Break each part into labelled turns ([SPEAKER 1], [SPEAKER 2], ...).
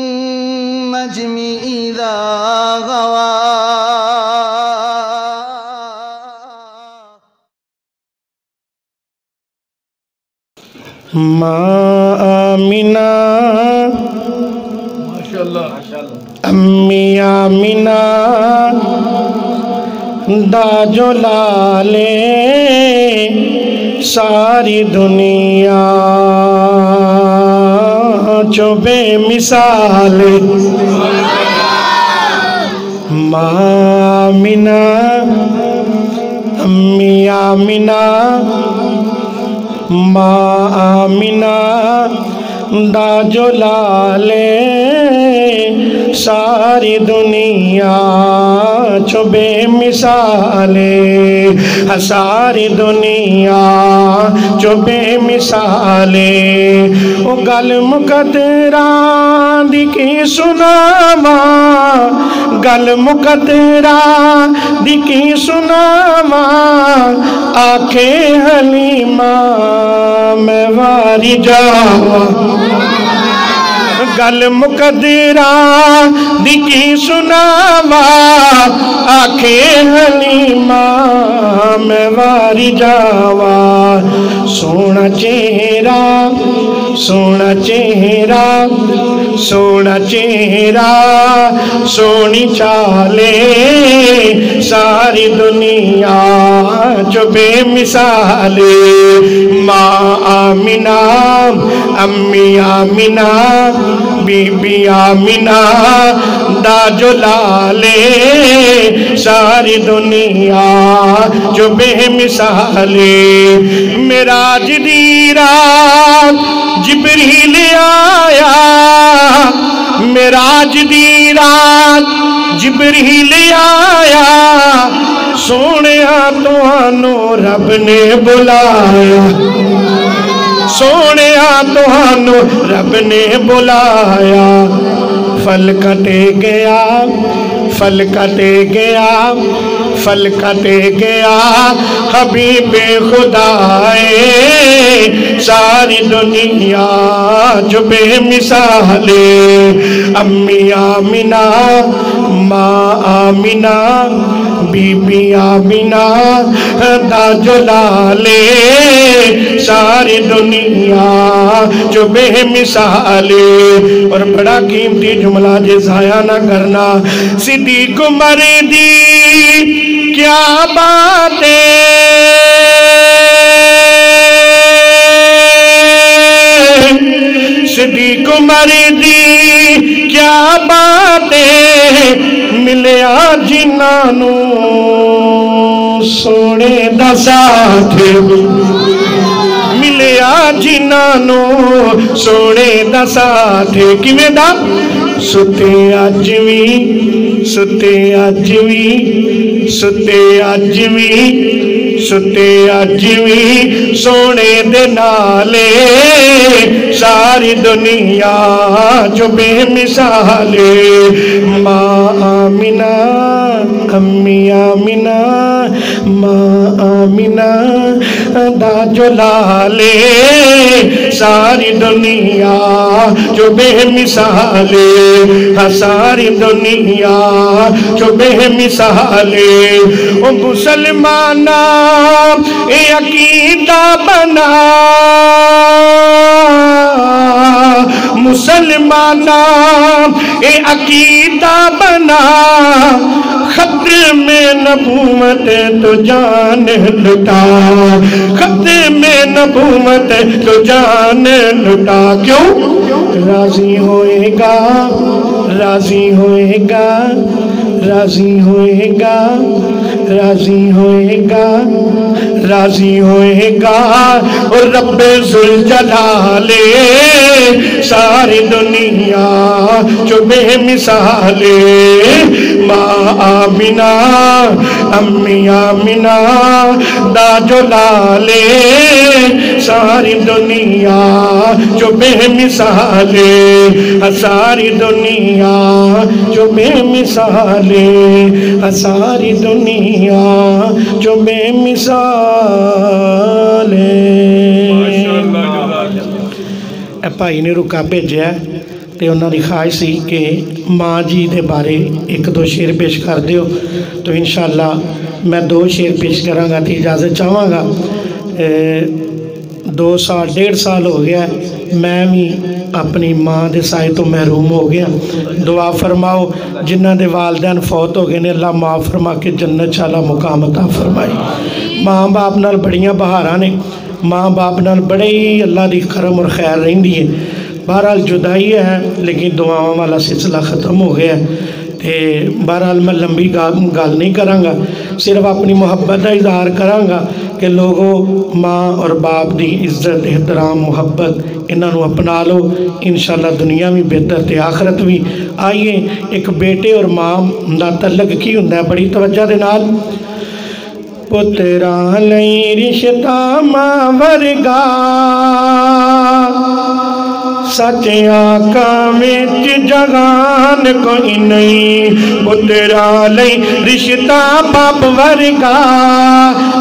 [SPEAKER 1] والنجم إذا غوى
[SPEAKER 2] ماں آمنہ امی آمنہ دا جو لالے ساری دنیا جو بے مثال ماں آمنہ امی آمنہ ماں آمنہ دا جو لالے ساری دنیا جو بے مثالے ساری دنیا جو بے مثالے او گل مقدران دی کی سناواں گل مقدران دی کی سناواں آنکھیں حلیمہ میں واری جاواں گل مقدران دی کی سناواں آنکھیں حلیمہ میں واری جاواں سونا چہرہ سونا چہرہ سونا چہرہ سونی چالے ساری دنیا جو بے مثالے ماں آمنہ امی آمنہ بی بی آمنہ دا جو لالے ساری دنیا جو بے مثالے معراج دی رات جبریل آیا معراج دی رات جبریل آیا سونیا توانوں رب نے بلایا سونیا توانوں رب نے بلایا پھل کٹے گیا پھل کٹے گیا پھل کٹے گیا حبیب خدا ساری دنیا جو بے مثالے امی آمنہ ماں آمنہ بی بی آمنہ دا جو لالے ساری دنیا جو بے مثالے اور بڑا قیمتی جملہ جے ضائع نہ کرنا صدیق عمر دی کیا باتیں صدیق عمر دی کیا باتیں ملیا جنانوں سونے دا ساتھ ملیا جنانوں سونے دا ساتھ کیویں دا ستے اج وی ستے اج وی ستے اج وی ستے اج وی سونے دے نالے ساری دنیا جو بے مثالے ماں آمنہ امی آمنہ ماں آمنہ دا جو لالے ساری دنیا جو بے مثالے ساری دنیا جو بے مثالے او مسلمانہ اے عقیدہ بنا مسلمانہ اے عقیدہ بنا خطر میں نبوت تو جان لٹا خطر میں نبوت تو جان لٹا کیوں راضی ہوئے گا راضی ہوئے گا راضی ہوئے گا راضی ہوئے گا راضی ہوئے گا اور رب ذوالجلال ساری دنیا جو بے مثالے माँ आमिना अम्मी आमिना दा जो लाले सारी दुनिया जो बेमिसाले सारी दुनिया जो बेमिसाले सारी दुनिया जो बेमिसाले। भाई ने रुका भेजा ते उन्होंने ख्वाहिश सी कि माँ जी के बारे एक दो शेर पेश कर दियो, तो इंशाअल्लाह मैं दो शेर पेश कराँगा तो इजाज़त चाहवागा। 2 साल 1.5 साल हो गया मैं भी अपनी माँ के साए तो महरूम हो गया। दुआ फरमाओ जिन्हों के वालदैन फौत हो गए ने अल्लाह माफ़ फरमा के जन्नत वाला मुकाम अता फरमाए। माँ बाप नाल बड़ियां बहारां ने, माँ बाप नाल बड़े ही अल्लाह की करम और खैर रहिंदी है। बहरहाल जुदाई है लेकिन दुआवां वाला सिलसिला ख़त्म हो गया ते बहरहाल मैं लंबी गल नहीं कराँगा, सिर्फ अपनी मुहब्बत का इजहार कराँगा कि लोगों माँ और बाप की इज्जत एहतराम मुहब्बत इन्हों अपना लो, इंशाअल्लाह दुनिया भी बेहतर ते आखरत भी। आइए एक बेटे और माँ का तलक की हुंदा, बड़ी तवज्जो दे नाल। पुत्रा लई रिश्ता मां वर्गा सच आका विच जगान कोई नहीं। पुत्रा लई रिश्ता बाप वर्गा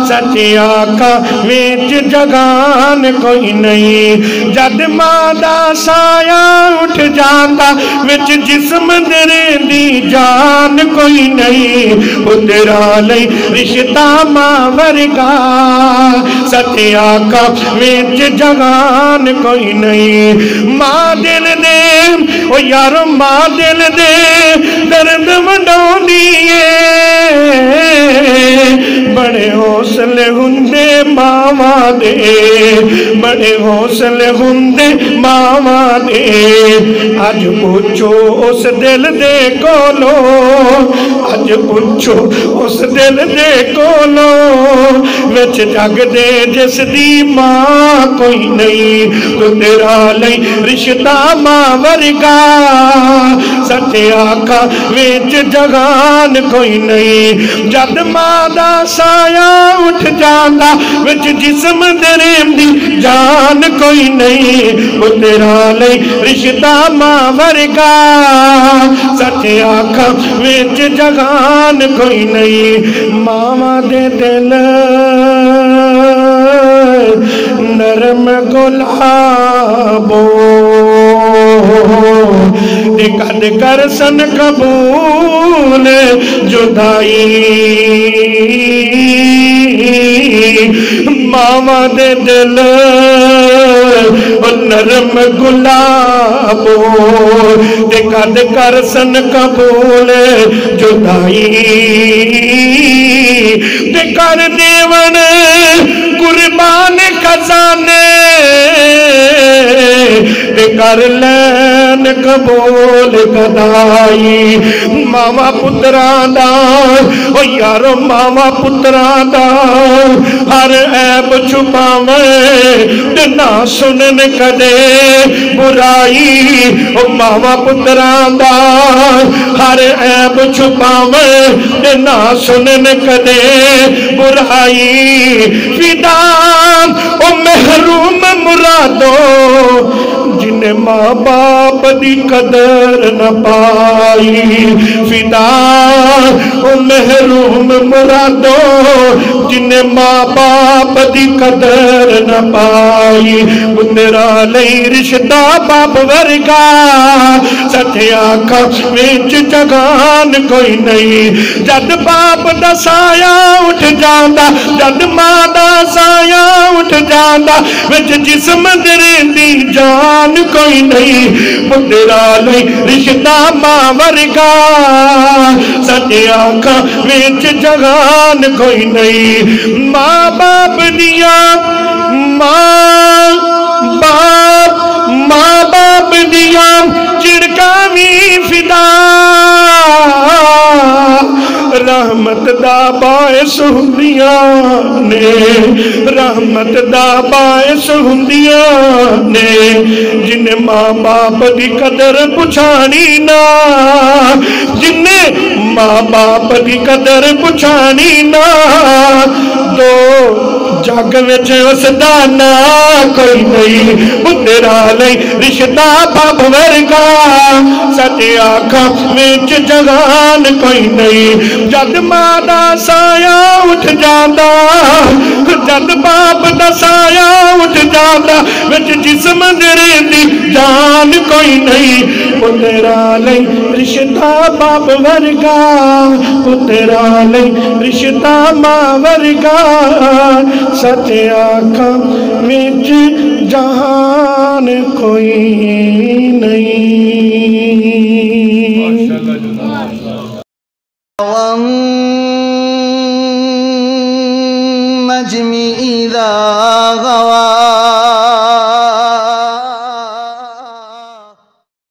[SPEAKER 2] सच आका विच जगान कोई नहीं। जद मां दा साया उठ जांदा विच जिस्म दरेंदी जान कोई नहीं। पुत्रा लई रिश्ता मां वर्गा सच आका विच जगान कोई नहीं। मां दिल दे ओ यारो मां दिल दे दर्द वंडाउंदी ए, बड़े हौसले हुंदे मावां दे, बड़े हौसले हुंदे मावां दे। अज पुछो उस दिल दे कोलो, अज पुछो उस दिल दे कोलो विच जग दे जिस दी मां कोई नहीं। तो तेरा लई रिश्ता मां वर्गा सच आका विच जगान कोई नहीं। जद मां दा साया उठ जांदा विच जिस्म दरेंदी जान कोई नहीं। वो तेरा लई रिश्ता मां वर्गा सच आका विच जगान कोई नहीं। मावां दे दिल नरम गुलाबो कद कर सन कबूल जुदाई। मावां दे दिल नरम गुलाबो कद कर सन कबूल जुदाई। कर देवन कुर्बान खजाने कर लैन कबूल कदाई। मावा पुत्रा दा ओ यारो मावा पुत्रा दा हर ऐब छुपावे ते ना सुनन कदे बुराई। ओ मावा पुत्रा दा हर ऐब छुपावे ते ना सुनन कदे बुराई। फिदा ओ महरूम मुरादो जिन्हें माँ बाप दी कदर न पाई। फिदा ओ महरूम मुरादो जिन्हें माँ बाप दी कदर न पाई। तेरा लई रिश्ता बाप वर्गा सच आखा विच जगान कोई नहीं। जद बाप दा साया उठ जांदा जद मां दा साया उठ जांदा विच जिस्म दरेंदी जान कोई नहीं। पुत्रा लई रिश्ता मां वर्गा सच आखा विच जगान कोई नहीं। मां बाप दिया मां बाप दिया चिड़का भी फिदा रहमत दा बायस हुंदियां ने। रहमत दा बायस हुंदियां ने जिन्हें मां बाप दी कदर पुछानी ना। जिन्हें ماں باپ کی قدر پچھانی نا دو جگ وچ اس دا نا کوئی نہیں تیرا لئی رشتہ باپ ورگا سچ آنکھاں وچ جہان کوئی نہیں جد ماں دا سایہ اٹھ جاندا جد باپ دا سایہ اٹھ جاندا وچ جسم دی جان کوئی نہیں تیرا لئی رشتہ باپ ورگا تیرا لئی رشتہ ماں ورگا سچ آنکھاں وچ جہان کوئی نہیں
[SPEAKER 1] والنجم إذا غوى